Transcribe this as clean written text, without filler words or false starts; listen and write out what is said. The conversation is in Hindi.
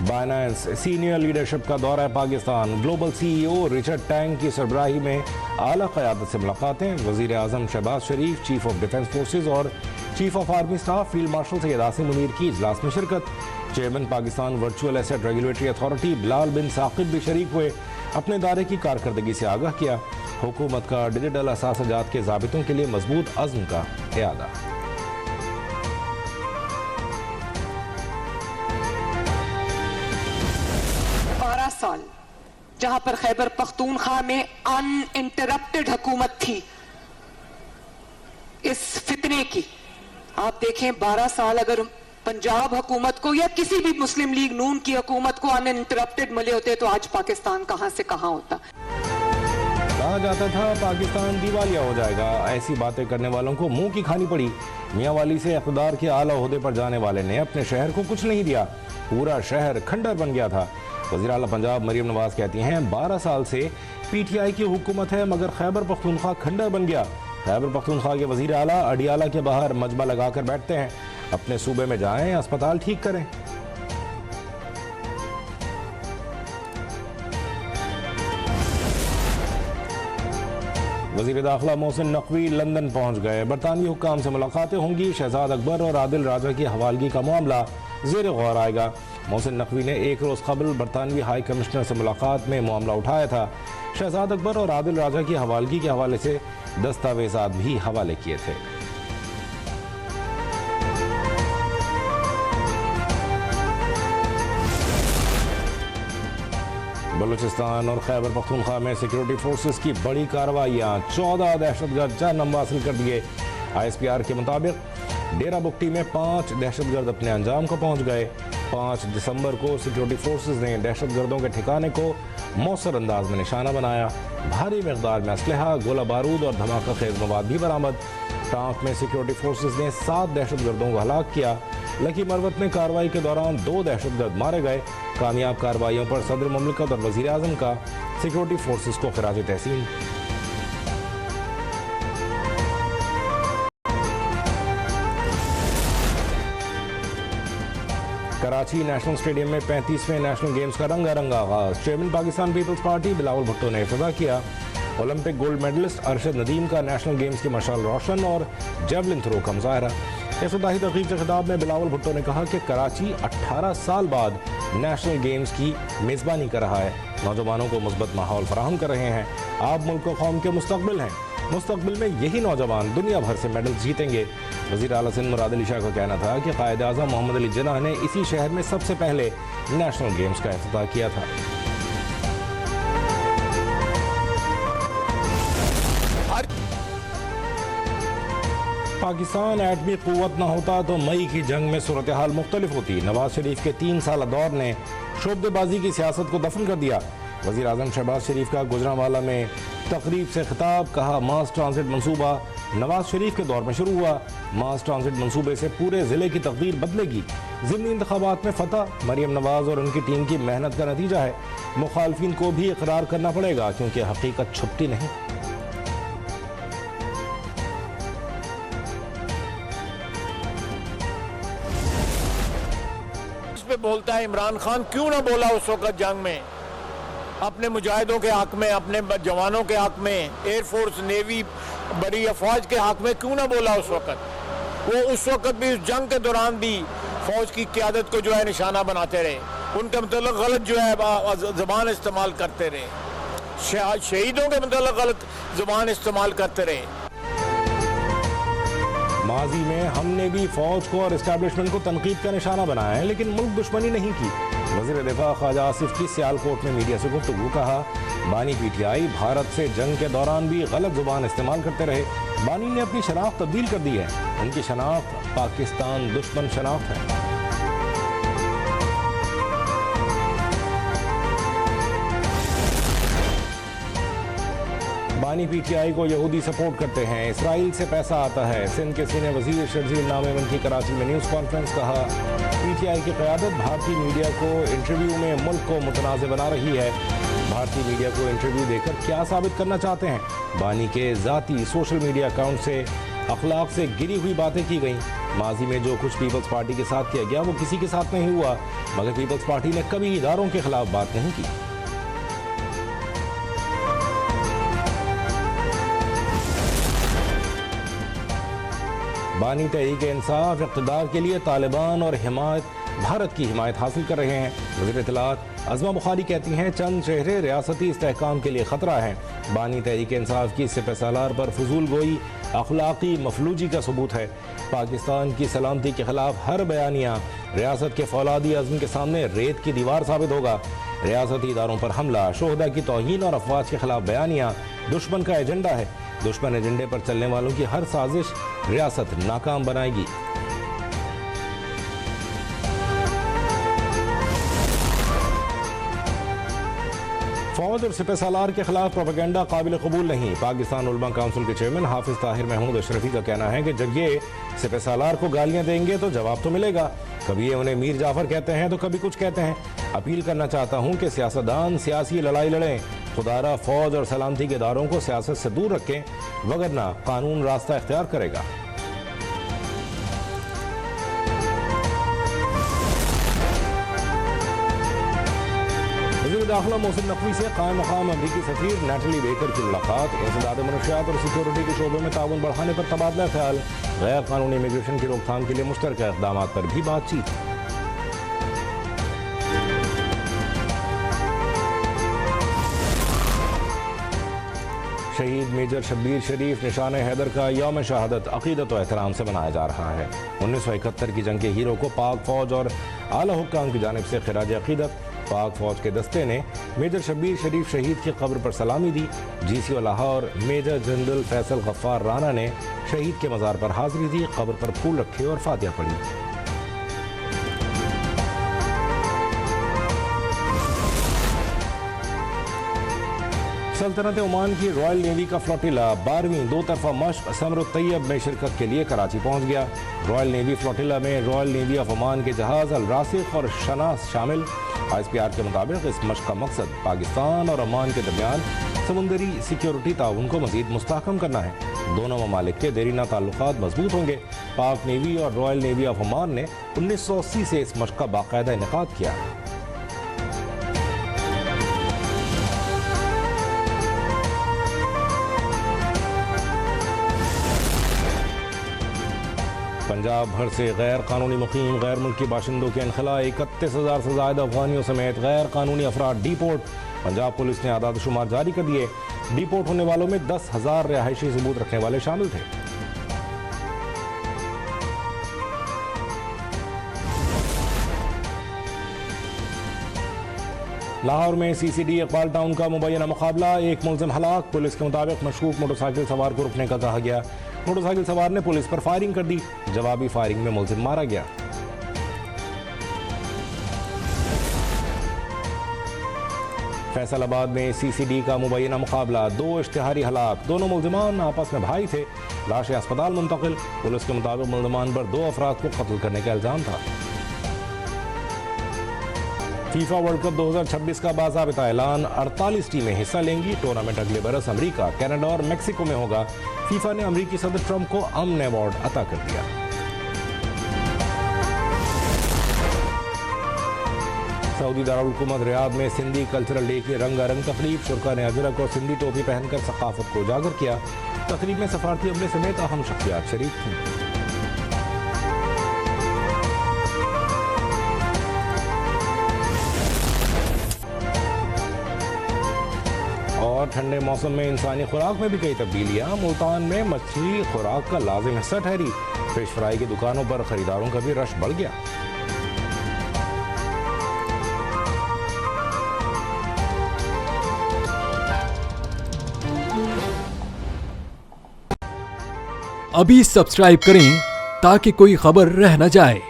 बाइनेंस सीनियर लीडरशिप का दौरा Pakistan. Global CEO Richard Teng की सरबराही में आला क़यादत से मुलाकातें। वज़ीर आज़म Shehbaz Sharif, chief of defence forces और chief of army staff field marshal Syed Asim Munir की इजलास में शिरकत। Chairman Pakistan virtual asset regulatory authority Bilal bin Saqib भी शरीक हुए, अपने दायरे की कारकर्दगी से आगाह किया। हुकूमत का डिजिटल असासजात के ज़ाबितों के लिए मजबूत अज़्म का इरादा। साल जहां पर खैबर पख्तूनख्वा में अनइंटरप्टेड हुकूमत थी इस फितने की, आप देखें 12 साल अगर पंजाब हुकूमत को या किसी भी मुस्लिम लीग नून की हुकूमत को अनइंटरप्टेड मिले होते तो आज पाकिस्तान कहां से कहां होता। कहा जाता था पाकिस्तान दिवालिया हो जाएगा, ऐसी बातें करने वालों को मुंह की खानी पड़ी। मियां वाली से इक़्तिदार के आला ओहदे पर जाने वाले ने अपने शहर को कुछ नहीं दिया, पूरा शहर खंडर बन गया था। वज़ीर आला पंजाब मरियम नवाज कहती हैं 12 साल से PTI की हुकूमत है मगर खैबर पख्तूनख्वा खंडर बन गया। खैबर पख्तूनख्वा के वज़ीर आला अडियाला के बाहर मजमा लगाकर बैठते हैं, अपने सूबे में जाएं, अस्पताल ठीक करें। वज़ीर दाखिला मोहसिन नकवी लंदन पहुंच गए, बरतानवी हुक्काम से मुलाकातें होंगी। शहजाद अकबर और आदिल राजा की हवालगी का मामला ज़ेर गौर आएगा। मोहसिन नकवी ने एक रोज़ कबल बरतानवी हाई कमिश्नर से मुलाकात में मामला उठाया था। शहजाद अकबर और आदिल राजा की हवालगी के हवाले से दस्तावेजात भी हवाले किए थे। बलूचिस्तान और खैबर पख्तूनख्वा में सिक्योरिटी फोर्सेस की बड़ी कार्रवाइयाँ, 14 दहशतगर्द जान नंबासिल कर दिए। ISPR के मुताबिक डेरा बुगटी में 5 दहशतगर्द अपने अंजाम को पहुंच गए। 5 दिसंबर को सिक्योरिटी फोर्सेस ने दहशतगर्दों के ठिकाने को मौसर अंदाज में निशाना बनाया। भारी मकदार में असलहा, गोला बारूद और धमाका खेज मवाद भी बरामद। टांक में सिक्योरिटी फोर्सेस ने 7 दहशतगर्दों को हलाक किया। लकी मरवत में कार्रवाई के दौरान 2 दहशतगर्द मारे गए। कामयाब कार्रवाइयों पर सदर मुमलिकत और वज़ीर आज़म का सिक्योरिटी फोर्सेस को खिराज तहसीन। कराची नेशनल स्टेडियम में 35वें नेशनल गेम्स का रंगारंग आगाज। चेयरमैन पाकिस्तान पीपल्स पार्टी बिलावल भुट्टो ने इफ्तिताह किया। Olympic gold medalist Arshad Nadeem का नेशनल गेम्स की मशाल रोशन और जेवलिन थ्रो का मुजाहरा। इफ्तिताही तकरीब के खिताब में बिलावल भुट्टो ने कहा कि कराची 18 साल बाद नेशनल गेम्स की मेज़बानी कर रहा है, नौजवानों को मुस्बत माहौल फराहम कर रहे हैं। आप मुल्क और कौम के मुस्तकबिल हैं, मुस्तकबिल में यही नौजवान दुनिया भर से मेडल जीतेंगे। वज़ीर आला सिंध मुराद अली शाह का कहना था कि कायद आज़म मोहम्मद अली जिन्ना ने इसी शहर में सबसे पहले नेशनल गेम्स का इफ्तिताह किया था। पाकिस्तान एटमी क़ुव्वत न होता तो मई की जंग में सूरत हाल मुख्तलिफ होती। नवाज शरीफ के 3 साल दौर ने शोबदेबाजी की सियासत को दफन कर दिया। वज़ीर आज़म शहबाज शरीफ का गुजरांवाला में तकरीब से खिताब, कहा मास ट्रांसिट मनसूबा नवाज शरीफ के दौर में शुरू हुआ। मास ट्रांसिट मनसूबे से पूरे ज़िले की तकदीर बदलेगी। ज़िमनी इंतखाबात में फतह मरियम नवाज और उनकी टीम की मेहनत का नतीजा है। मुखालफिन को भी इकरार करना पड़ेगा क्योंकि हकीकत छुपती नहीं। बोलता है इमरान खान क्यों ना बोला उस वक्त जंग में, अपने मुजाहिदों के हक में, अपने जवानों के हक में, एयरफोर्स नेवी बड़ी अफवाज के हक में क्यों ना बोला उस वक्त। वो उस वक्त भी उस जंग के दौरान भी फौज की क़यादत को जो है निशाना बनाते रहे, उनके मतलब गलत जो है ज़बान इस्तेमाल करते रहे, शहीदों के मतलब गलत ज़बान इस्तेमाल करते रहे। माजी में हमने भी फौज को और इस्टेब्लिशमेंट को तनकीद का निशाना बनाया है लेकिन मुल्क दुश्मनी नहीं की। वज़ीर दिफा ख्वाजा आसिफ की सियालकोट में मीडिया से गुफ्तगू, कहा बानी PTI भारत से जंग के दौरान भी गलत जुबान इस्तेमाल करते रहे। बानी ने अपनी शनाख्त तब्दील कर दी है, उनकी शनाख्त पाकिस्तान दुश्मन शनाख्त है। बानी PTI को यहूदी सपोर्ट करते हैं, इसराइल से पैसा आता है। सिंध के सीनियर वजीर शर्जील नामेवन की कराची में न्यूज़ कॉन्फ्रेंस, कहा PTI की क़यादत भारतीय मीडिया को इंटरव्यू में मुल्क को मुतनाज़ बना रही है। भारतीय मीडिया को इंटरव्यू देकर क्या साबित करना चाहते हैं? बानी के ज़ाती सोशल मीडिया अकाउंट से अखलाक से गिरी हुई बातें की गई। माजी में जो कुछ पीपल्स पार्टी के साथ किया गया वो किसी के साथ नहीं हुआ, मगर पीपल्स पार्टी ने कभी इदारों के खिलाफ बात नहीं की। बानी तहरीक-ए-इंसाफ इक़्तिदार के लिए तालिबान और भारत की हिमायत हासिल कर रहे हैं। वज़ीर इत्तलात अज़मा बुखारी कहती हैं चंद चेहरे रियासती इस्तेहकाम के लिए ख़तरा हैं। बानी तहरीक-ए-इंसाफ की सिपह सालार पर फजूल गोई अखलाकी मफलूजी का सबूत है। पाकिस्तान की सलामती के खिलाफ हर बयानिया रियासत के फौलादी अज़्म के सामने रेत की दीवार साबित होगा। रियासती इदारों पर हमला, शोहदा की तौहीन और अफवाज के खिलाफ बयानिया दुश्मन का एजेंडा है। दुश्मन एजेंडे पर चलने वालों की हर साजिश रियासत नाकाम बनाएगी। फौज और सिपह सालार के खिलाफ प्रोपेगेंडा काबिल कबूल नहीं। पाकिस्तान उलमा काउंसिल के चेयरमैन हाफिज ताहिर महमूद अशरफी का कहना है कि जब ये सिपह सालार को गालियां देंगे तो जवाब तो मिलेगा। कभी ये उन्हें मीर जाफर कहते हैं तो कभी कुछ कहते हैं। अपील करना चाहता हूं कि सियासतदान सियासी लड़ाई लड़ें, खुदारा फौज और सलामती के इदारों को सियासत से दूर रखें, वगरना कानून रास्ता इख्तियार करेगा। वज़ीर दाखिला मोहसिन नकवी से कायम मकाम अमरीकी सफीर नैटली बेकर की मुलाकात। इंसदाद मनशियात और सिक्योरिटी के शोबे में ताउन बढ़ाने पर तबादला ख्याल। गैर कानूनी इमिग्रेशन की रोकथाम के लिए मुश्तरका इक़दाम पर भी बातचीत। शहीद मेजर शब्बीर शरीफ निशान हैदर का यौम शहादत अक़ीदत व एहतराम से मनाया जा रहा है। 1971 की जंग के हीरो को पाक फौज और आला हुक्काम की जानिब से खिराज अक़ीदत। पाक फौज के दस्ते ने मेजर शब्बीर शरीफ शहीद की कब्र पर सलामी दी। GCO Lahore major general Faisal Ghaffar Rana ने शहीद के मज़ार पर हाजिरी दी, कब्र पर फूल रखे और फातिहा पढ़ी। सल्तनत ओमान की रॉयल नेवी का फ्लोटिला 12वीं दो तरफा मश्क समरुत तैयब में शिरकत के लिए कराची पहुंच गया। रॉयल नेवी फ्लोटिला में रॉयल नेवी ऑफ ओमान के जहाज अल रासिख और शनास शामिल। ISPR के मुताबिक इस मश्क का मकसद पाकिस्तान और ओमान के दरमियान समुंदरी सिक्योरिटी ताउन को मजीद मुस्तहकम करना है। दोनों ममालिक के देरीना ताल्लुकात मजबूत होंगे। पाक नेवी और रॉयल नेवी ऑफ ओमान ने 1980 से इस मश्क का बाकायदा इनेकाद किया। पंजाब भर से गैर कानूनी मुकीम गैर मुल्की बाशिंदों के इनखला 31,000 से ज़्यादा अफगानियों समेत गैर कानूनी अफराद डिपोर्ट। पंजाब पुलिस ने आदाद शुमार जारी कर दिए। डिपोर्ट होने वालों में 10,000 रिहायशी सबूत रखने वाले शामिल थे। लाहौर में CCD इकबाल टाउन का मुबैना मुकाबला, एक मुलजिम हलाक। पुलिस के मुताबिक मशकूक मोटरसाइकिल सवार को रुकने का कहा गया। मोटरसाइकिल सवार ने पुलिस पर फायरिंग कर दी। जवाबी फायरिंग में मुलजिम मारा गया। फैसलाबाद में CCD का मुबैना मुकाबला, 2 इश्तिहारी हलाक। दोनों मुलजिमान आपस में भाई थे। लाशें अस्पताल मुंतकिल। पुलिस के मुताबिक मुलजिमान पर 2 अफराद को कत्ल करने का इल्जाम था। फीफा वर्ल्ड कप 2026 का बाज़ाबिता ऐलान, 48 टीमें हिस्सा लेंगी। टूर्नामेंट अगले बरस अमेरिका, कनाडा और मेक्सिको में होगा। फीफा ने अमेरिकी सदर ट्रंप को अमन अवार्ड अता कर दिया। सऊदी दारुल हुकूमत रियाद में सिंधी कल्चरल डे की रंगारंग तकरीब। शुरा ने अजरक और सिंधी टोपी पहनकर सकाफत को उजागर किया। तकरीब में सफारती अमले समेत अहम शख्सियात शरीक थीं। और ठंडे मौसम में इंसानी खुराक में भी कई तब्दीलियां। मुल्तान में मछली खुराक का लाजिम हिस्सा ठहरी। फिश फ्राई की दुकानों पर खरीदारों का भी रश बढ़ गया। अभी सब्सक्राइब करें ताकि कोई खबर रह न जाए।